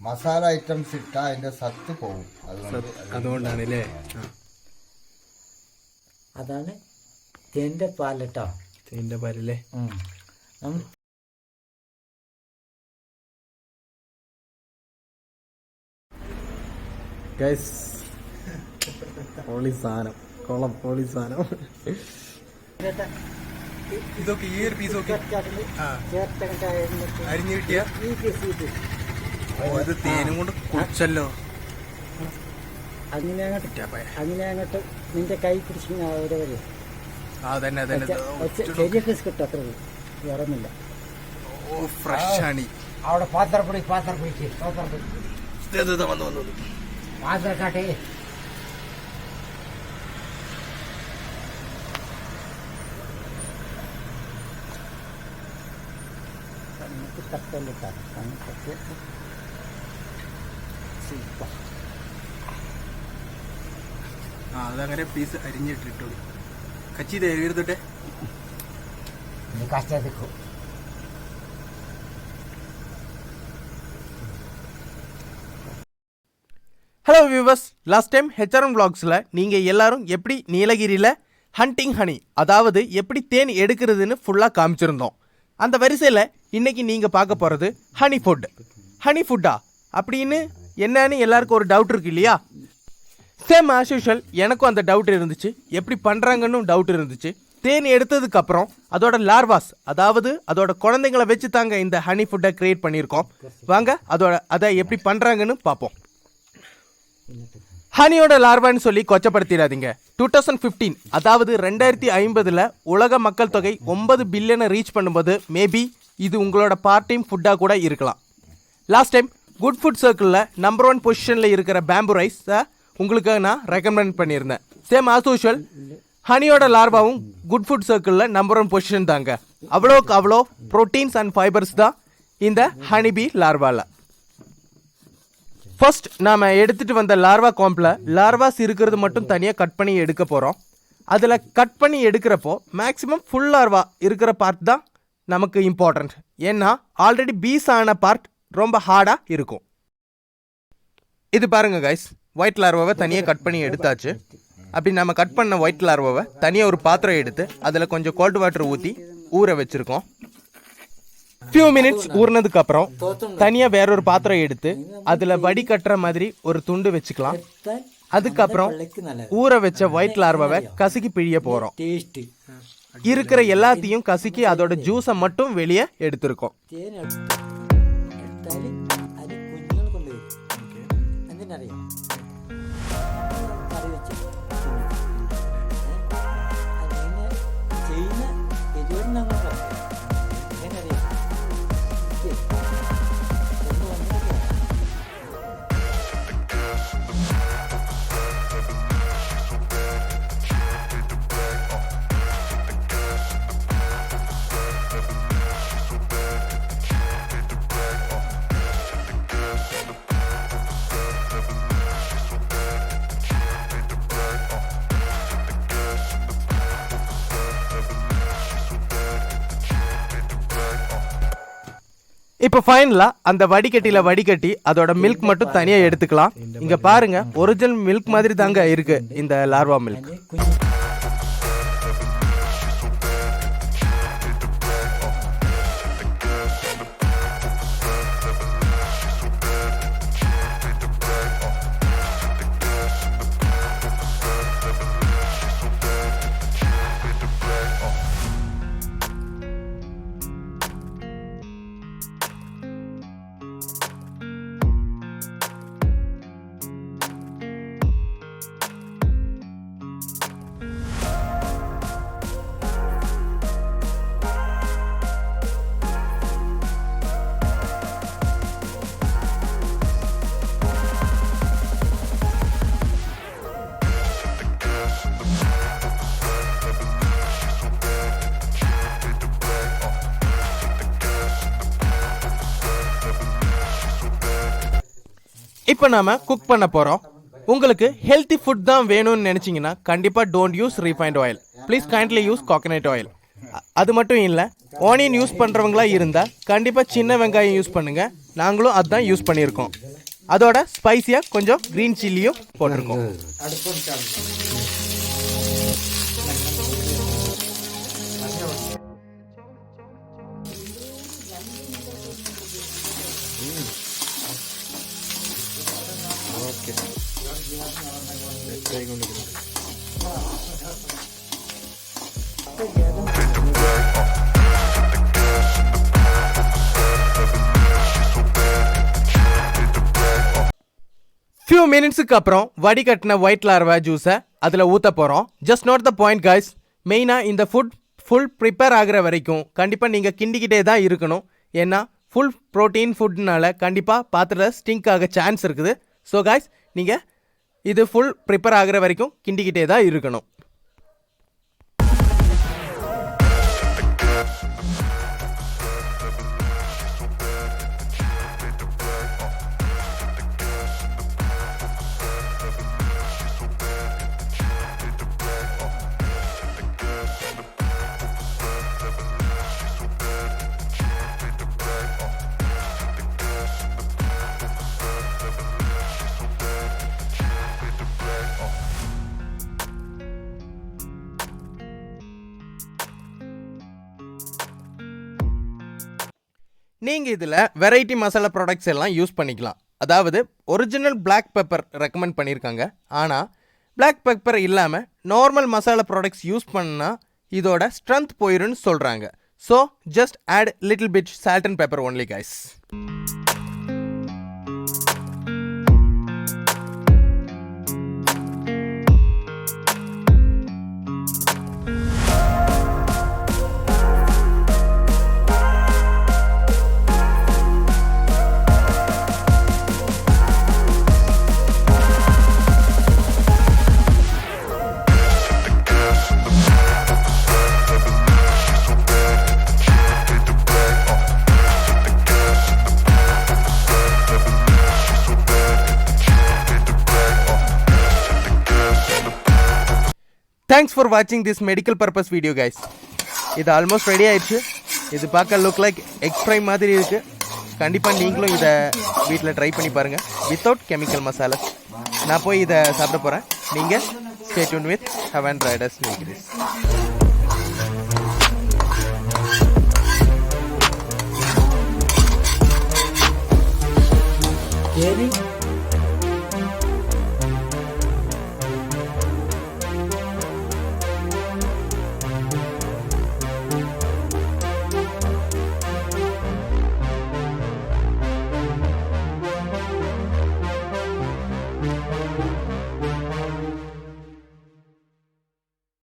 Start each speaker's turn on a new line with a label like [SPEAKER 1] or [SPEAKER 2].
[SPEAKER 1] Masala items ഇട്ടാൽ അതിൻ്റെ സത്ത് പോകും.
[SPEAKER 2] അതുകൊണ്ടാണല്ലേ.
[SPEAKER 3] അതാണ് തേൻ്റെ പാലട്ടോ.
[SPEAKER 2] തേൻ്റെ പാലല്ലേ. ഗൈസ് പൊളി സാധനം, കൊളം പൊളി സാധനം. ഇതൊക്കെ ഈ ഒരു പീസ് ഒക്കെ അരിഞ്ഞു കിട്ടിയ ഇത് തേനും കൊണ്ട് കുടിച്ചല്ലോ.
[SPEAKER 3] അങ്ങനെ അങ്ങോട്ട് നിന്റെ കൈ പിടിച്ചിങ്ങനെ അവരെ വരും. ചെറിയ പീസ് കിട്ടും, അത്ര വേറെ ഒന്നുമില്ല.
[SPEAKER 2] ഓ ഫ്രഷ് ആണ്.
[SPEAKER 3] അവിടെ പാത്രപ്പൊടി പാത്രക്കാട്ടെ കട്ടലിട്ടാണ്.
[SPEAKER 2] അതങ്ങനെ പീസ് അരിഞ്ഞിട്ടിട്ടു. കച്ചി തരുന്നിട്ടെ
[SPEAKER 3] കഷ്ടത്തിക്കും.
[SPEAKER 2] Hello viewers, last time HRM vlogsல நீங்கள் எல்லாரும் எப்படி நீலகிரியில் ஹண்டிங் ஹனி, அதாவது எப்படி தேன் எடுக்கிறதுன்னு ஃபுல்லாக காமிச்சிருந்தோம். அந்த வரிசையில் இன்னைக்கு நீங்கள் பார்க்க போகிறது ஹனி ஃபுட். ஹனி ஃபுட்டா அப்படின்னு என்னன்னு எல்லாருக்கும் ஒரு டவுட் இருக்கு இல்லையா? சேம் ஆஸ் யூஷுவல் எனக்கும் அந்த டவுட் இருந்துச்சு. எப்படி பண்ணுறாங்கன்னு டவுட் இருந்துச்சு. தேன் எடுத்ததுக்கப்புறம் அதோட லார்வாஸ், அதாவது அதோட குழந்தைங்களை வச்சு தாங்க இந்த ஹனி ஃபுட்டை க்ரியேட் பண்ணியிருக்கோம். வாங்க அதை எப்படி பண்ணுறாங்கன்னு பார்ப்போம். ஹனியோட லார்வான்னு சொல்லி கொச்சப்படுத்திடாதீங்க. 2015 அதாவது 2050 உலக மக்கள் தொகை 9 பில்லியனை ரீச் பண்ணும்போது மேபி இது உங்களோட பார்ட் டைம் ஃபுட்டாக கூட இருக்கலாம். லாஸ்ட் டைம் குட் ஃபுட் சர்க்கிளில் நம்பர் 1 பொசிஷனில் இருக்கிற பேம்பு ரைஸை உங்களுக்கு நான் ரெக்கமெண்ட் பண்ணியிருந்தேன். சேம் ஆஸ் யூஷுவல் ஹனியோட லார்வாவும் குட் ஃபுட் சர்க்கிளில் நம்பர் 1 பொசிஷன் தாங்க. அவ்வளோக்கு அவ்வளோ ப்ரோட்டீன்ஸ் அண்ட் ஃபைபர்ஸ் தான் இந்த ஹனிபி லார்வாவில். ஃபர்ஸ்ட் நாம் எடுத்துகிட்டு வந்த லார்வா காம்பில் லார்வாஸ் இருக்கிறது மட்டும் தனியாக கட் பண்ணி எடுக்க போகிறோம். அதில் கட் பண்ணி எடுக்கிறப்போ மேக்ஸிமம் ஃபுல் லார்வா இருக்கிற பார்ட் தான் நமக்கு இம்பார்ட்டண்ட். ஏன்னா ஆல்ரெடி பீஸ் ஆன பார்ட் ரொம்ப ஹார்டாக இருக்கும். இது பாருங்கள் கைஸ், ஒயிட் லார்வாவை தனியாக கட் பண்ணி எடுத்தாச்சு. அப்படி நம்ம கட் பண்ண ஒயிட் லார்வாவை தனியாக ஒரு பாத்திரம் எடுத்து அதில் கொஞ்சம் கோல்டு வாட்டர் ஊற்றி ஊற வச்சுருக்கோம். ஃபியூ மினிட்ஸ் ஊறினதுக்கு அப்புறம் தனியாக வேறொரு பாத்திரம் எடுத்து அதில் வடிகட்டுற மாதிரி ஒரு துண்டு வச்சுக்கலாம். அதுக்கப்புறம் ஊற வச்ச ஒயிட் லார்வாவை கசக்கி பிழிய போகிறோம். இருக்கிற எல்லாத்தையும் கசக்கி அதோட ஜூஸை மட்டும் வெளியே எடுத்துருக்கோம். இப்போ ஃபைனலாக அந்த வடிகட்டியில் வடிகட்டி அதோட மில்க் மட்டும் தனியாக எடுத்துக்கலாம். இங்கே பாருங்க, ஒரிஜினல் மில்க் மாதிரி தாங்க இருக்கு இந்த லார்வா மில்க். இப்போ நாம குக் பண்ண போகிறோம். உங்களுக்கு ஹெல்த்தி ஃபுட் தான் வேணும்னு நினச்சிங்கன்னா கண்டிப்பாக don't use refined oil, please kindly use coconut oil. அது மட்டும் இல்லை, ஆனியன் யூஸ் பண்ணுறவங்களா இருந்தால் கண்டிப்பாக சின்ன வெங்காயம் யூஸ் பண்ணுங்கள். நாங்களும் அதுதான் யூஸ் பண்ணியிருக்கோம். அதோட ஸ்பைசியாக கொஞ்சம் க்ரீன் சில்லியும் போட்டிருக்கோம். ஓகே, ஃபியூ மினிட்ஸுக்கு அப்புறம் வடிகட்டின ஒயிட் லார்வா ஜூஸை அதில் ஊற்ற போகிறோம். Just note the point guys, மெயினாக இந்த ஃபுல் ப்ரிப்பேர் ஆகிற வரைக்கும் கண்டிப்பாக நீங்கள் கிண்டிக்கிட்டே தான் இருக்கணும். ஏன்னா ஃபுல் ப்ரோட்டீன் ஃபுட்னால கண்டிப்பாக பாத்திரத்தில் ஸ்டிங்க் ஆக சான்ஸ் இருக்குது. ஸோ காய்ஸ், நீங்கள் இது ஃபுல் ப்ரிப்பேர் ஆகிற வரைக்கும் கிண்டிக்கிட்டே தான் இருக்கணும். நீங்கள் இதில் வெரைட்டி மசாலா ப்ராடக்ட்ஸ் எல்லாம் யூஸ் பண்ணிக்கலாம். அதாவது ஒரிஜினல் பிளாக் பெப்பர் ரெக்கமெண்ட் பண்ணியிருக்காங்க. ஆனால் பிளாக் பெப்பர் இல்லாமல் நார்மல் மசாலா ப்ராடக்ட்ஸ் யூஸ் பண்ணால் இதோட ஸ்ட்ரென்த் போயிருன்னு சொல்கிறாங்க. So just add little bit salt and pepper only guys. Thanks for வாட்சிங் this medical purpose video guys. இது ஆல்மோஸ்ட் ரெடி ஆயிடுச்சு. இது பார்க்க லுக் லைக் எக் ஃப்ரை மாதிரி இருக்குது. கண்டிப்பாக நீங்களும் இதை வீட்டில் ட்ரை பண்ணி பாருங்கள் வித்தவுட் கெமிக்கல் மசாலா. நான் போய் இதை சாப்பிட போகிறேன். நீங்கள் stay tune with heaven Riders new.